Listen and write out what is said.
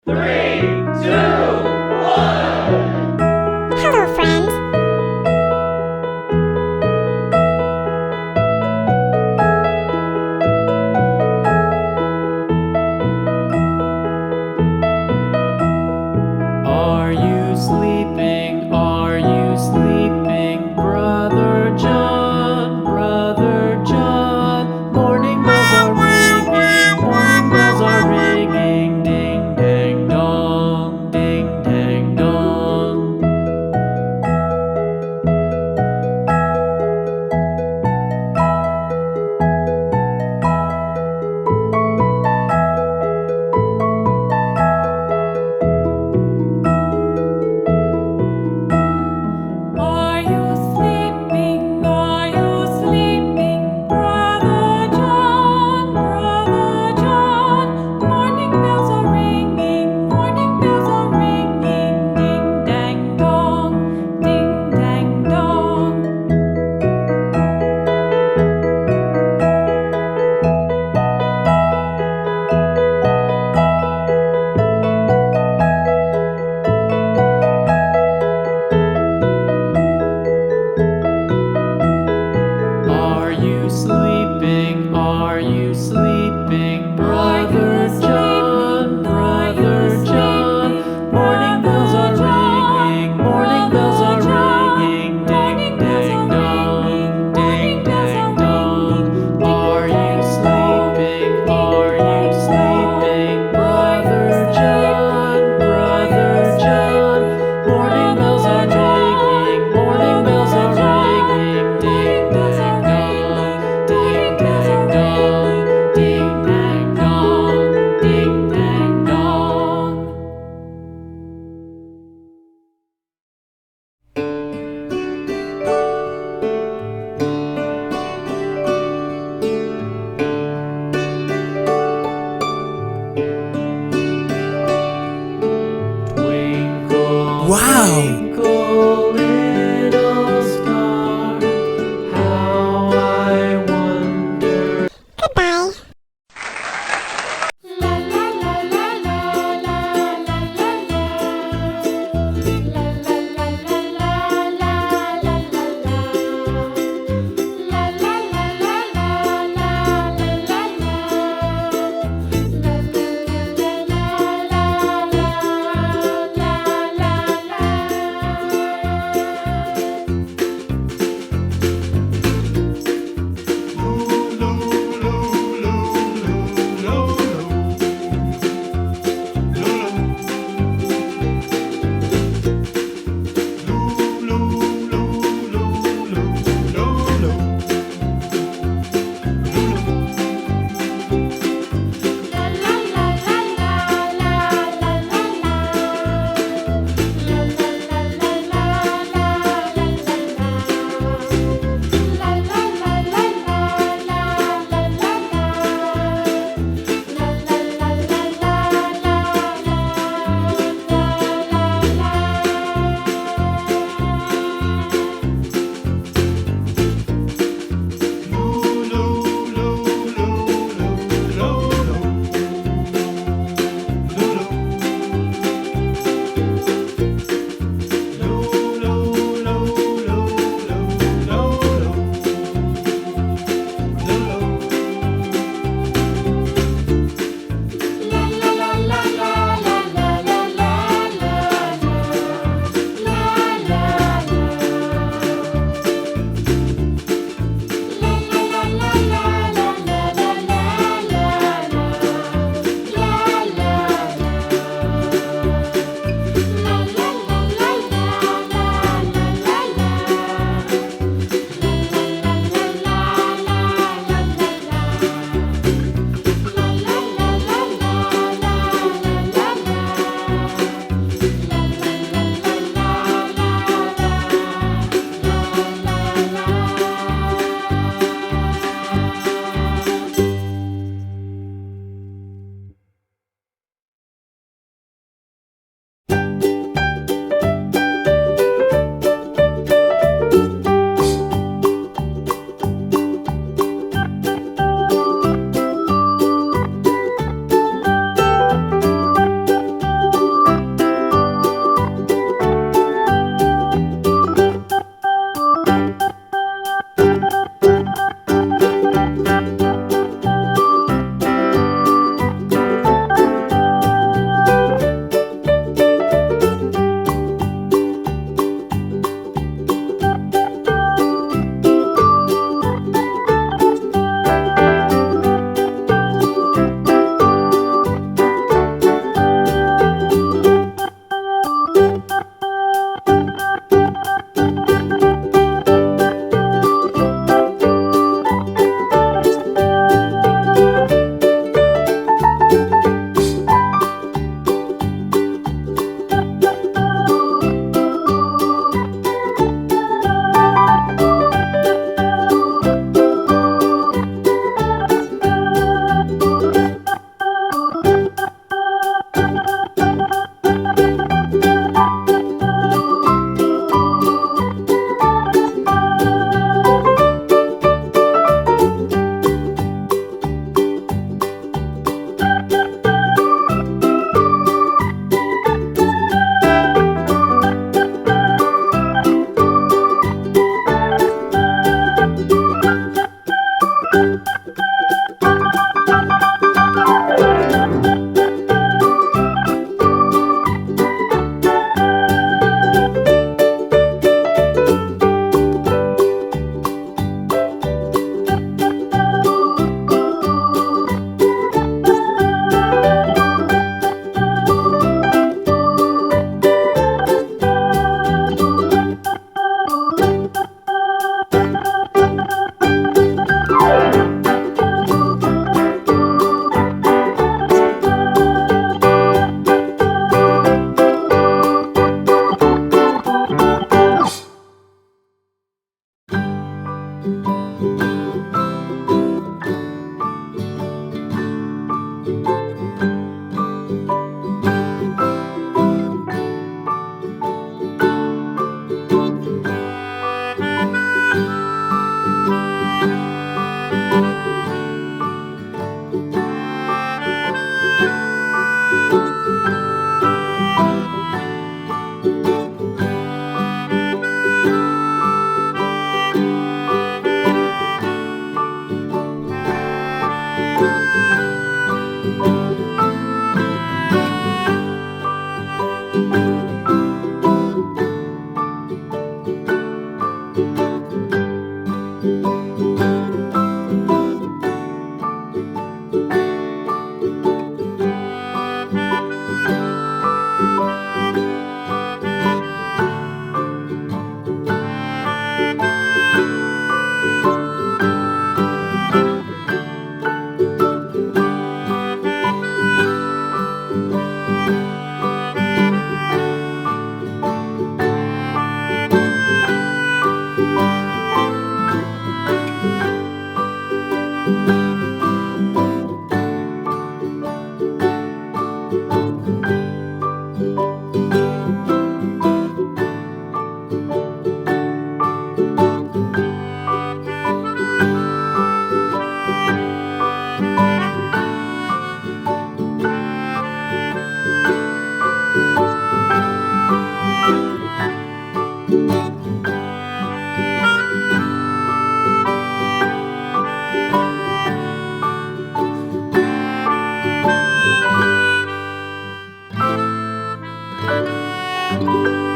3, 2, 1. Hello, friends. Are you sleeping? Are you sleeping, Brother John? Brother John. Morning bells are ringing. Morning bells are ringing. Ding dang dong. Ding dang dong. Are you sleeping? Are you sleeping, Brother John? Brother John. Morning bells are ringing. Morning bells are ringing. Ding dang dong. Ding dang dong. Are you sleeping? Are you sleeping, Brother John? Brother John. Morning bells are ringing. Morning bells are ringing. Ding dang dong. Ding dang dong. Are you sleeping? Are you sleeping, Brother John? Brother John. Morning bells are ringing. Morning bells are ringing. Ding dang dong. Ding dang dong. Ding dang dong. Ding dang dong. Twinkle, Wow! twinkle, little star, how I wonder. Goodbye. La la la la la la la la la. La la la la la la la la la. La la la la la la la la la. La la la la la la la la la. la.